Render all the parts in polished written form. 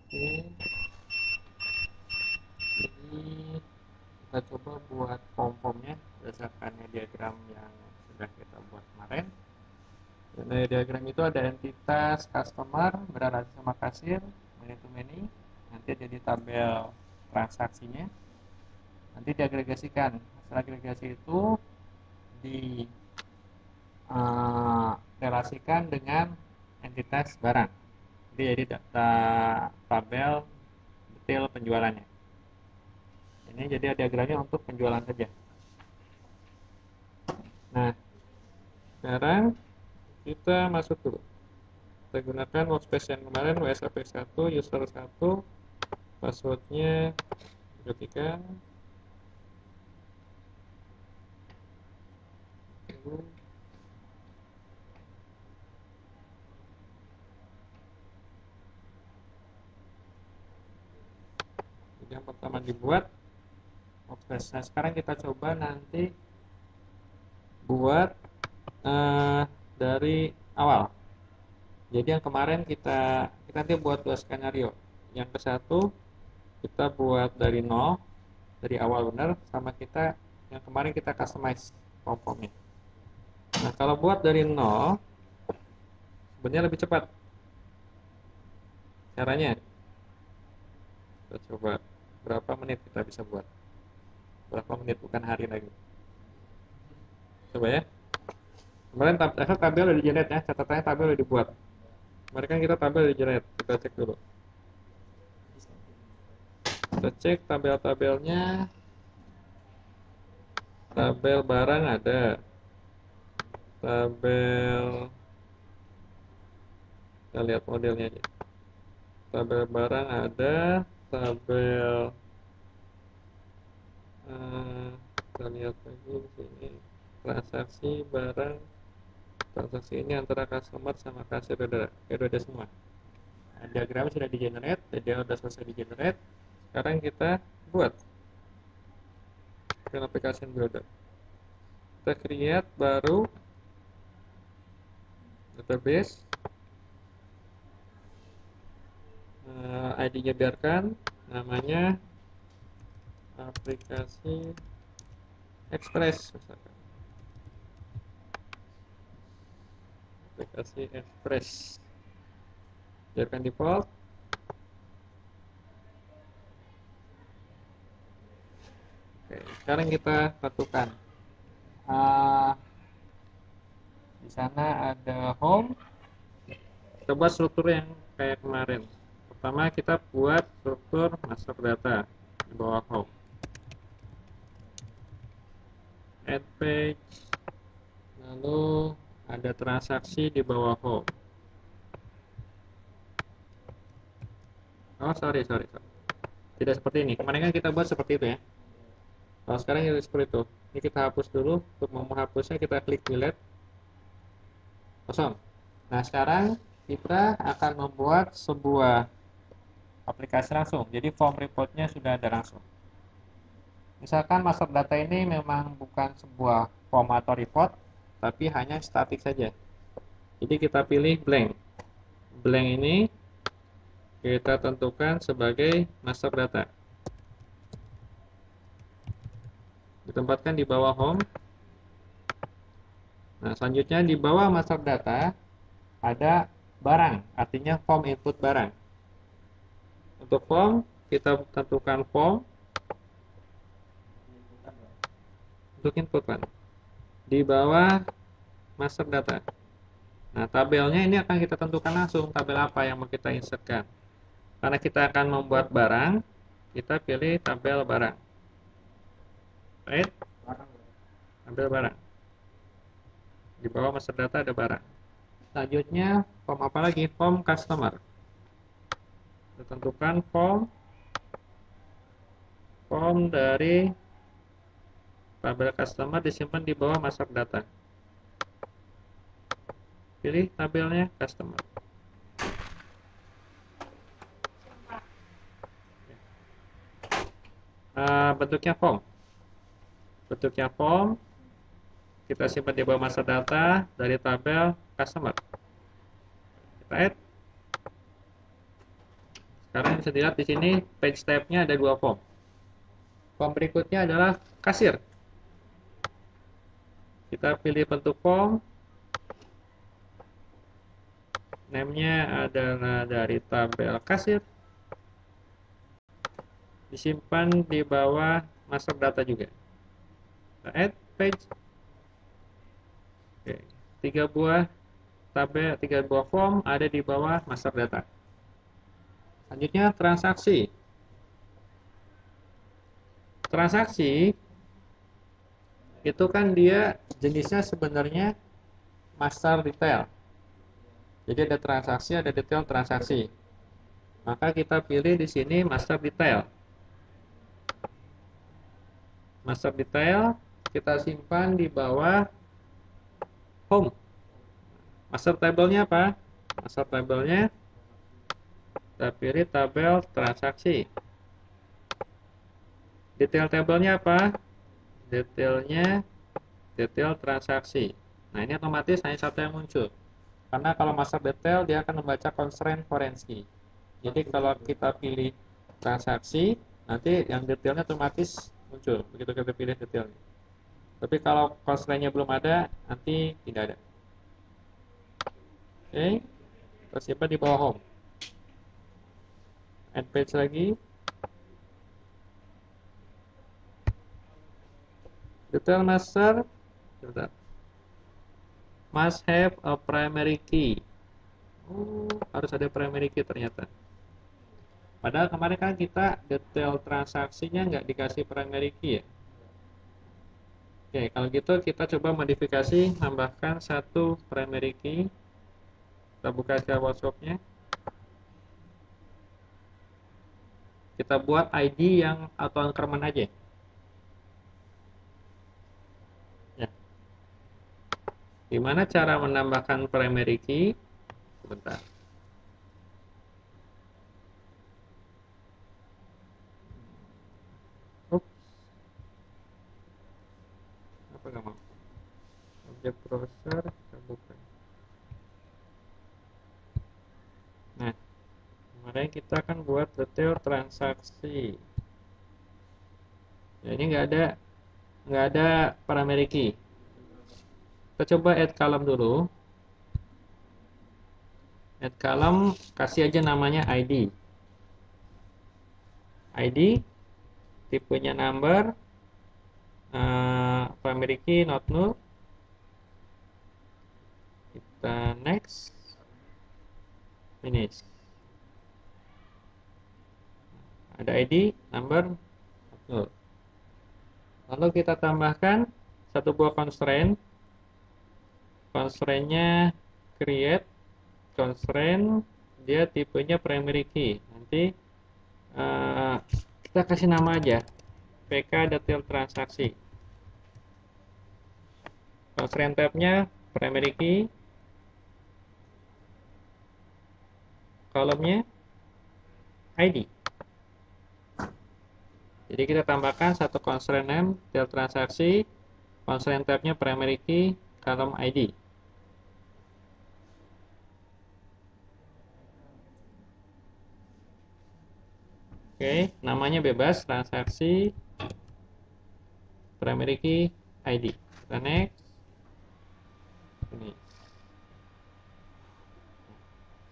Oke, jadi kita coba buat form-formnya berdasarkan diagram yang sudah kita buat kemarin. Dan dari diagram itu ada entitas customer berrelasi sama kasir, many to many, nanti jadi tabel transaksinya, nanti diagregasikan. Hasil agregasi itu di relasikan dengan entitas barang. Jadi data tabel detail penjualannya. Ini jadi diagramnya untuk penjualan saja. Nah, sekarang kita masuk dulu. Kita gunakan workspace yang kemarin, WSAP1, user 1, passwordnya ketikkan. Jadi yang pertama dibuat workspace. Nah, sekarang kita coba nanti buat dari awal. Jadi yang kemarin kita nanti buat dua skenario. Yang ke satu kita buat dari nol, dari awal benar, sama kita yang kemarin kita customize form-formnya. Nah, kalau buat dari nol sebenarnya lebih cepat. Caranya kita coba berapa menit kita bisa buat. Berapa menit, bukan hari lagi. Coba ya. Kemarin tabel udah di-generate ya, catatannya tabel udah dibuat. Kemarin kan kita tabel udah di-generate, kita cek dulu. Kita cek tabel-tabelnya. Tabel barang ada. Tabel, kita lihat modelnya aja. Tabel barang ada. Tabel kita lihat lagi di sini. Transaksi barang. Transaksi ini antara customer sama kasir udah ada semua. Nah, diagramnya sudah di-generate, jadi sudah selesai di-generate. Sekarang kita buat dengan aplikasi builder. Kita create baru database, ID-nya biarkan, namanya aplikasi Express misalkan. Aplikasi Express. Biarkan default. Oke, sekarang kita tentukan. Di sana ada home. Kita buat struktur yang kayak kemarin. Pertama kita buat struktur master data di bawah home. Add page, lalu ada transaksi di bawah home. Oh sorry. Tidak seperti ini. Kemarin kan kita buat seperti itu ya. Kalau sekarang jadi seperti itu. Ini kita hapus dulu. Untuk menghapusnya kita klik delete. Kosong. Nah sekarang kita akan membuat sebuah aplikasi langsung. Jadi form reportnya sudah ada langsung. Misalkan master data ini memang bukan sebuah form atau report, tapi hanya statik saja. Jadi kita pilih blank. Blank ini kita tentukan sebagai master data. Ditempatkan di bawah home. Nah, selanjutnya di bawah master data ada barang, artinya form input barang. Untuk form, kita tentukan form untuk input kan. Di bawah master data. Nah, tabelnya ini akan kita tentukan langsung tabel apa yang mau kita insertkan. Karena kita akan membuat barang, kita pilih tabel barang. Right? Tabel barang. Di bawah master data ada barang. Selanjutnya, form apa lagi? Form customer. Kita tentukan form dari tabel customer disimpan di bawah master data. Pilih tabelnya customer. Bentuknya form. Kita simpan di bawah master data dari tabel customer. Kita add. Sekarang bisa dilihat di sini page type-nya ada dua form. Form berikutnya adalah kasir. Kita pilih bentuk form. Name-nya adalah dari tabel kasir. Disimpan di bawah master data juga. Add page. Oke. Tiga buah tabel, tiga buah form ada di bawah master data. Selanjutnya transaksi. Transaksi itu kan dia jenisnya sebenarnya master detail. Jadi ada transaksi, ada detail transaksi. Maka kita pilih di sini master detail. Master detail kita simpan di bawah home. Master tabelnya apa? Master tabelnya kita pilih tabel transaksi. Detail tabelnya apa? Detailnya detail transaksi. Nah, ini otomatis hanya satu yang muncul. Karena kalau master detail dia akan membaca constraint forensic. Jadi kalau kita pilih transaksi, nanti yang detailnya otomatis muncul begitu kita pilih detailnya. Tapi kalau constraint-nya belum ada, nanti tidak ada. Oke, kita simpan di bawah home. Add page lagi. Detail master, sebentar. Must have a primary key. Harus ada primary key ternyata. Padahal kemarin kan kita detail transaksinya nggak dikasih primary key ya. Oke, kalau gitu kita coba modifikasi, tambahkan satu primary key. Kita buka shell workshop-nya. Kita buat ID yang auto increment aja. Ya. Gimana cara menambahkan primary key? Sebentar. Ups, apa nggak mau? Objek browser, kita buka. Nah, kemarin kita akan buat detail transaksi. Ya, ini nggak ada primary key. Kita coba add column dulu. Add column, kasih aja namanya ID. ID, tipenya number, primary key not null. Kita next, finish. Ada ID, number, not null. Lalu kita tambahkan satu buah constraint. Constraint-nya create constraint, dia tipenya primary key. Nanti kita kasih nama aja pk detail transaksi. Constraint tab-nya primary key, kolomnya ID. Jadi kita tambahkan satu constraint name detail transaksi, constraint tab-nya primary key, kolom ID. Oke, namanya bebas, transaksi, primary key, ID. Kita next. Ini.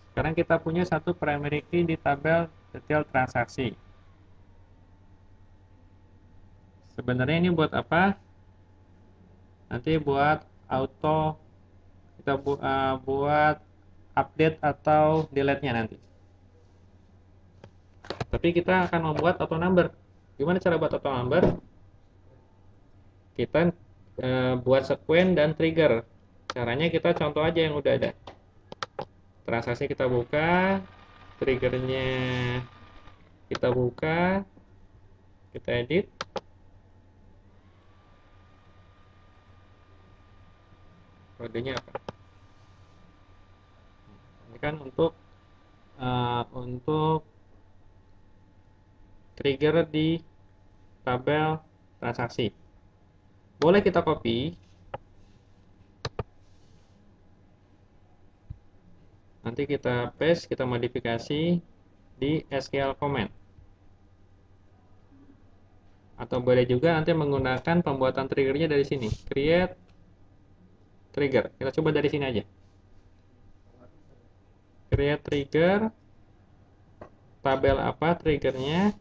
Sekarang kita punya satu primary key di tabel detail transaksi. Sebenarnya ini buat apa? Nanti buat auto, kita buat update atau delete-nya nanti. Tapi kita akan membuat auto number. Gimana cara buat auto number? Kita buat sequence dan trigger. Caranya kita contoh aja yang udah ada. Transaksi kita buka, triggernya kita buka, kita edit. Kodenya apa? Ini kan untuk trigger di tabel transaksi. Boleh kita copy. Nanti kita paste, kita modifikasi. di SQL comment. Atau boleh juga nanti menggunakan pembuatan triggernya dari sini, create trigger. Kita coba dari sini aja, create trigger. Tabel apa triggernya?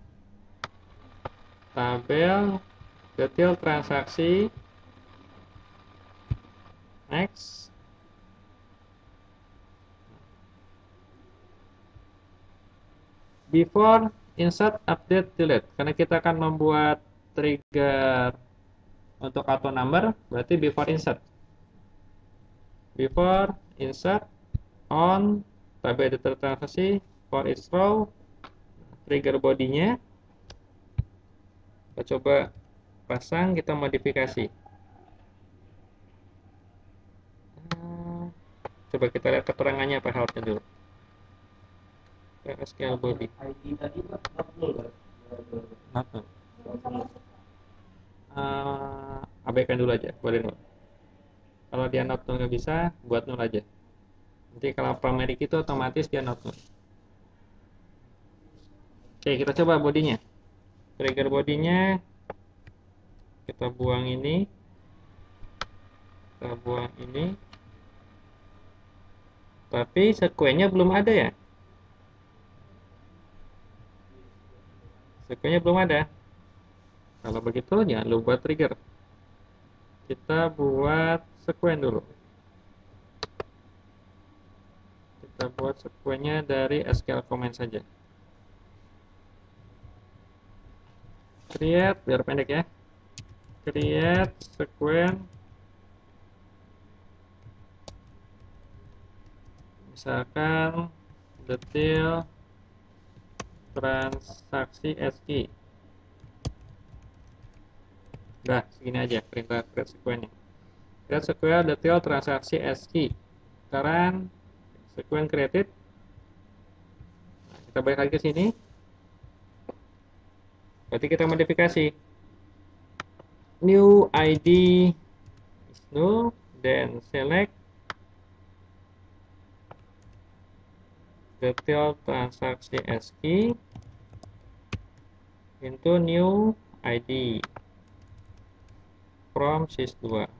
Tabel detail transaksi. Next. Before insert update delete, karena kita akan membuat trigger untuk auto number, berarti before insert on tabel detail transaksi for each row. Trigger bodinya kita coba pasang, kita modifikasi. Coba kita lihat keterangannya apa halnya dulu. SQL body not null. Abaikan dulu aja, boleh null. Kalau dia not null nggak bisa, buat null aja. Nanti kalau primary itu otomatis dia not null. Oke, kita coba bodinya. Trigger bodinya kita buang ini, tapi sequence-nya belum ada ya. Sequence-nya belum ada. Kalau begitu jangan lupa buat trigger. Kita buat sequence dulu. Kita buat sequence-nya dari SQL comment saja. Create, biar pendek ya. Create sequence. Misalkan detail transaksi SI. Udah, segini aja perintah create sequence-nya. Create sequence detail transaksi SI. Sekarang sequence created. Nah, kita balik lagi ke sini. Berarti kita modifikasi. New ID is null, then select detail transaksi SI into new ID from sys2.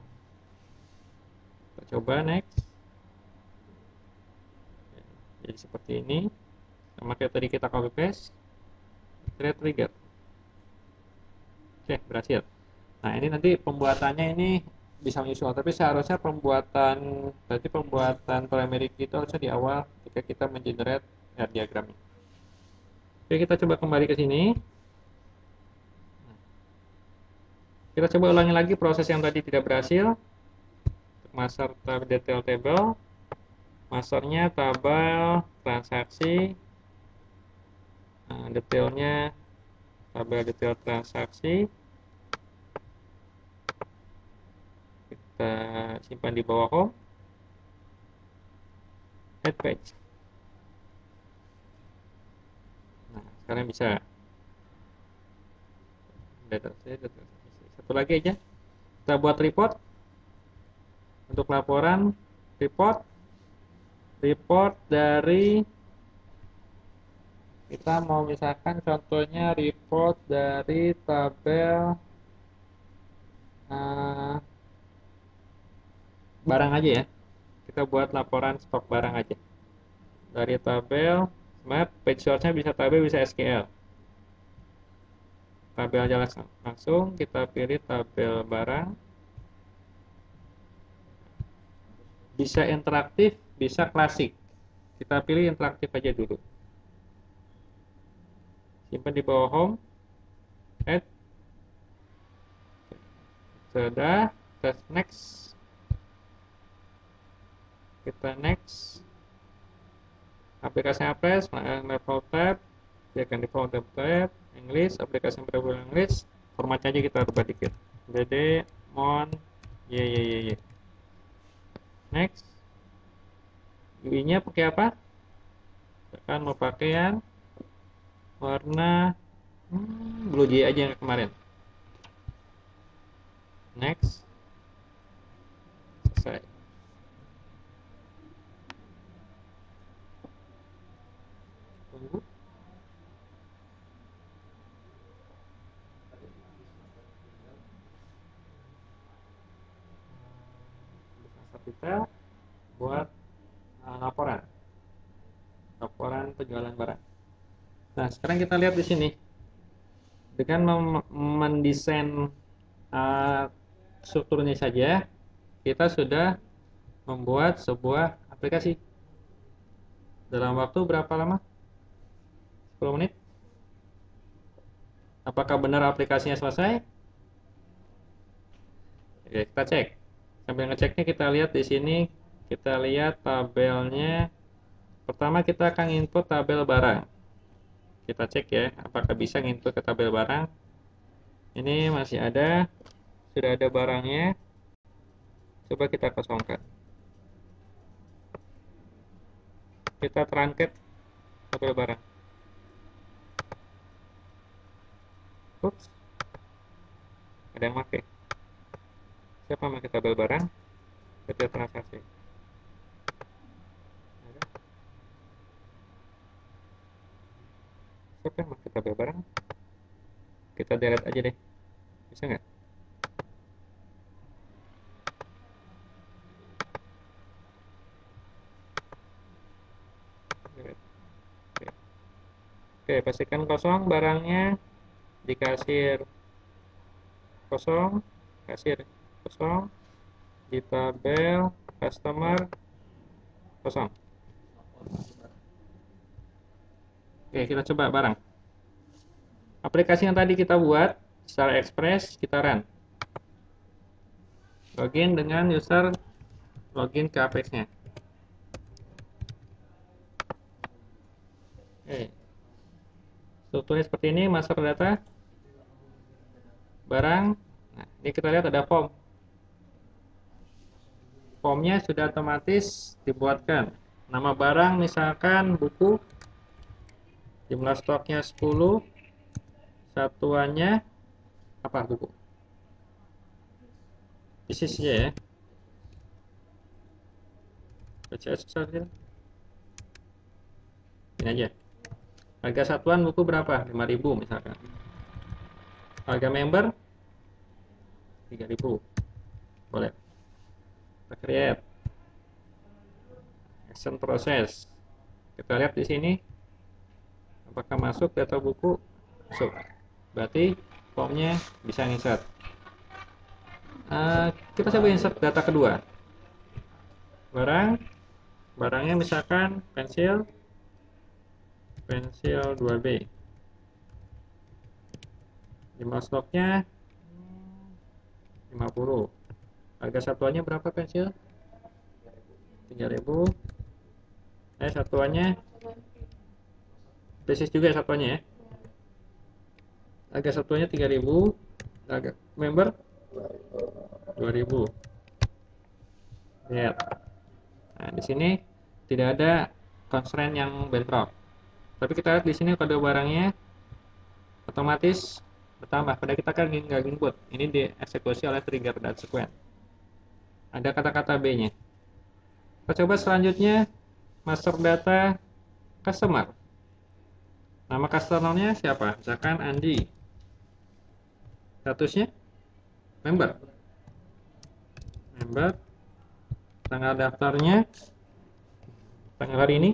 Kita coba next. Jadi seperti ini. Sama kayak tadi kita copy paste. Create trigger. Oke, berhasil. Nah, ini nanti pembuatannya ini bisa menyusul, tapi seharusnya pembuatan primary itu harusnya di awal ketika kita mengenerate diagramnya. Oke, kita coba kembali ke sini. Kita coba ulangi lagi proses yang tadi tidak berhasil. Master detail table, masternya tabel transaksi, detailnya tabel detail transaksi. Kita simpan di bawah home, add page. Nah, sekarang bisa. Satu lagi aja, kita buat report. Untuk laporan report dari, kita mau misalkan contohnya report dari tabel barang aja ya. Kita buat laporan stok barang aja dari tabel map. Page source-nya bisa tabel, bisa SQL. Tabel aja langsung kita pilih tabel barang. Bisa interaktif, bisa klasik. Kita pilih interaktif aja dulu. Simpan di bawah home, add. Sudah, tes next. Kita next. Aplikasi apres, level tab, biarkan di default tab, English, aplikasi berhubungan English. Formatnya aja kita rubah dikit. DD, mon, y. Next. UI-nya pakai apa? Akan mau pakai yang warna blue jay aja yang kemarin. Next. Selesai. Tunggu. kita buat laporan penjualan barang. Nah, sekarang kita lihat di sini dengan mendesain strukturnya saja, kita sudah membuat sebuah aplikasi. Dalam waktu berapa lama? 10 menit. Apakah benar aplikasinya selesai? Oke, kita cek. Sambil ngeceknya kita lihat di sini, kita lihat tabelnya. Pertama kita akan input tabel barang. Kita cek ya, apakah bisa input ke tabel barang. Ini masih ada, sudah ada barangnya. Coba kita kosongkan. Kita terangkat tabel barang. Ups, ada yang pakai. Siapa yang pakai tabel barang? Detail transaksi. Siapa yang pakai tabel barang? Kita delete aja deh. Bisa nggak? Oke, pastikan kosong barangnya di kasir. Kosong, kasir kosong, di tabel customer kosong. Oke, kita coba barang. Aplikasi yang tadi kita buat secara ekspres, kita run. Login dengan user login ke Apex-nya. Oke. Strukturnya seperti ini, master data, barang. Nah, ini kita lihat ada form. Formnya sudah otomatis dibuatkan. Nama barang misalkan buku, jumlah stoknya 10, satuannya apa buku? Bisnisnya ya. BCS saja. Ini aja. Harga satuan buku berapa? 5.000 misalkan. Harga member 3.000. Boleh. Kita create. Action process. Kita lihat di sini apakah masuk data buku? Masuk. Berarti formnya bisa insert. Kita coba insert data kedua. Barangnya misalkan pensil 2B. Jumlah stoknya 50. Harga satuannya berapa pensil? 3.000. Satuannya basis juga satuannya ya. Harga satuannya 3.000. Harga member 2.000. Lihat. Nah, di sini tidak ada constraint yang bentrok. Tapi kita lihat di sini kode barangnya otomatis bertambah. Pada kita kan nggak input. Ini dieksekusi oleh trigger dan sequence. Ada kata-kata B-nya. Kita coba selanjutnya master data customer. Nama customer-nya siapa? Misalkan Andi. Statusnya member. Tanggal daftarnya tanggal hari ini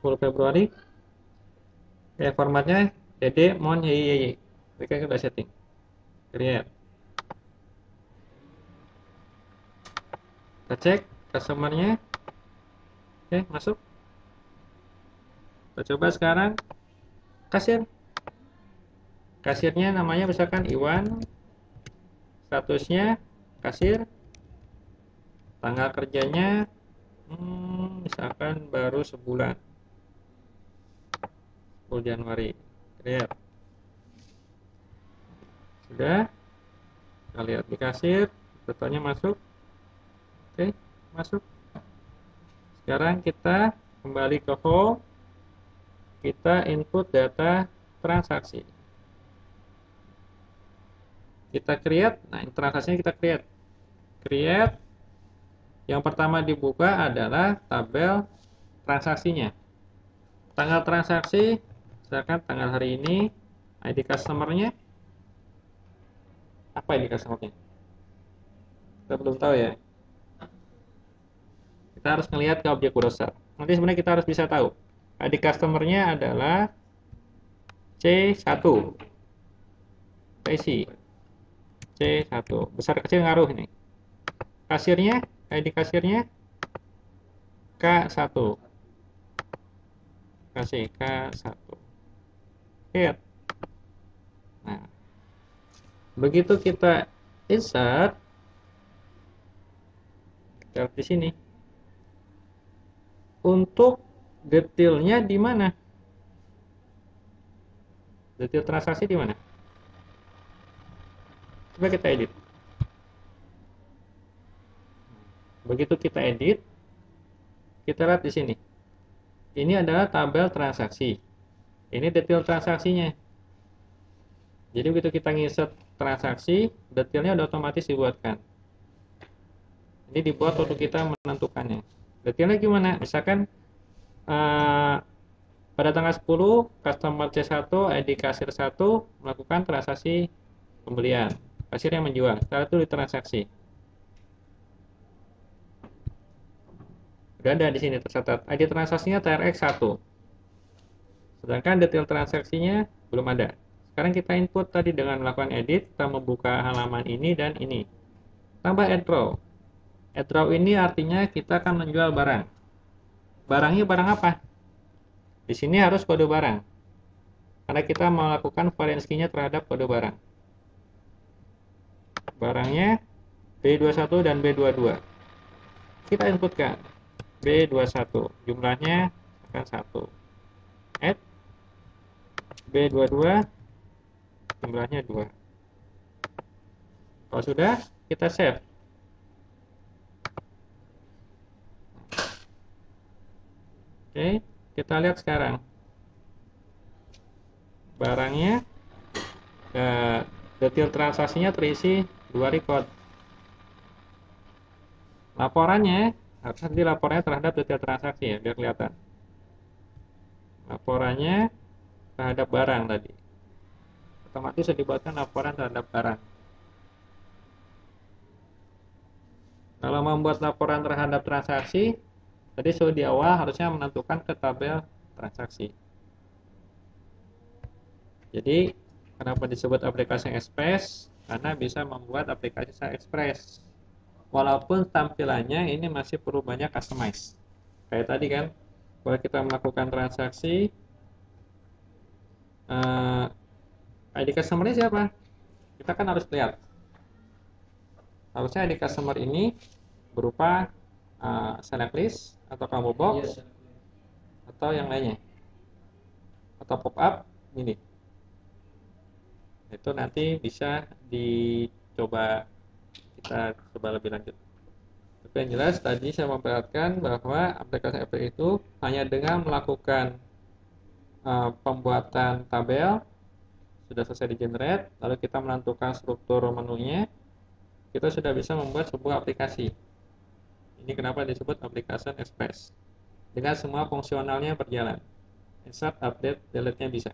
10 Februari. Formatnya dd mon yy. Mereka sudah setting. Create. Kita cek customer-nya. Oke, masuk. Kita coba sekarang kasir. Kasirnya namanya misalkan Iwan. Statusnya kasir. Tanggal kerjanya misalkan baru sebulan, 10 Januari. Lihat. Sudah. Kita lihat di kasir, datanya masuk. Oke, masuk. Sekarang kita kembali ke home. Kita input data transaksi. Kita create. Nah, transaksinya kita create. Yang pertama dibuka adalah tabel transaksinya. Tanggal transaksi, misalkan tanggal hari ini, ID customer-nya. Apa ID customer-nya? Kita belum tahu ya. Kita harus ngelihat ke objek browser. Nanti sebenarnya kita harus bisa tahu ID customer-nya adalah C1. Kita isi C1. Besar kecil ngaruh ini. Kasirnya, ID kasirnya K1. Kasih K1. Lihat. Nah, begitu kita insert, lihat di sini. Untuk detailnya di mana? Detail transaksi di mana? Coba kita edit. Begitu kita edit, kita lihat di sini. Ini adalah tabel transaksi. Ini detail transaksinya. Jadi begitu kita nginsert transaksi, detailnya udah otomatis dibuatkan. Ini dibuat untuk kita menentukannya. Detailnya gimana? Misalkan pada tanggal 10, customer C1, ID kasir 1 melakukan transaksi pembelian. Kasir yang menjual. Setelah itu ditransaksi. Udah ada di sini tercatat. ID transaksinya TRX 1. Sedangkan detail transaksinya belum ada. Sekarang kita input tadi dengan melakukan edit, kita membuka halaman ini dan ini. Tambah add row. Add row ini artinya kita akan menjual barang. Barangnya barang apa? Di sini harus kode barang. Karena kita melakukan variance key-nya terhadap kode barang. Barangnya B21 dan B22. Kita inputkan B21. Jumlahnya akan 1. Add B22. Jumlahnya 2. Kalau sudah, kita save. Oke, kita lihat sekarang. Barangnya, detail transaksinya terisi 2 record. Laporannya, harus nanti laporannya terhadap detail transaksi ya, biar kelihatan. Laporannya terhadap barang tadi. Otomatis sudah dibuatkan laporan terhadap barang. Kalau membuat laporan terhadap transaksi, tadi sudah di awal harusnya menentukan ke tabel transaksi. Jadi, kenapa disebut aplikasi Express? Karena bisa membuat aplikasi Express. Walaupun tampilannya ini masih perlu banyak customize. Kayak tadi kan, kalau kita melakukan transaksi, ID customer-nya siapa? Kita kan harus lihat. Harusnya ID customer ini berupa select list atau combo box atau yang lainnya. Atau pop up ini. Itu nanti bisa dicoba, kita coba lebih lanjut. Tapi yang jelas tadi saya memperlihatkan bahwa aplikasi itu hanya dengan melakukan pembuatan tabel sudah selesai di generate, lalu kita menentukan struktur menunya, kita sudah bisa membuat sebuah aplikasi. Ini kenapa disebut aplikasi Express. Dengan semua fungsionalnya berjalan. Insert, update, delete-nya bisa.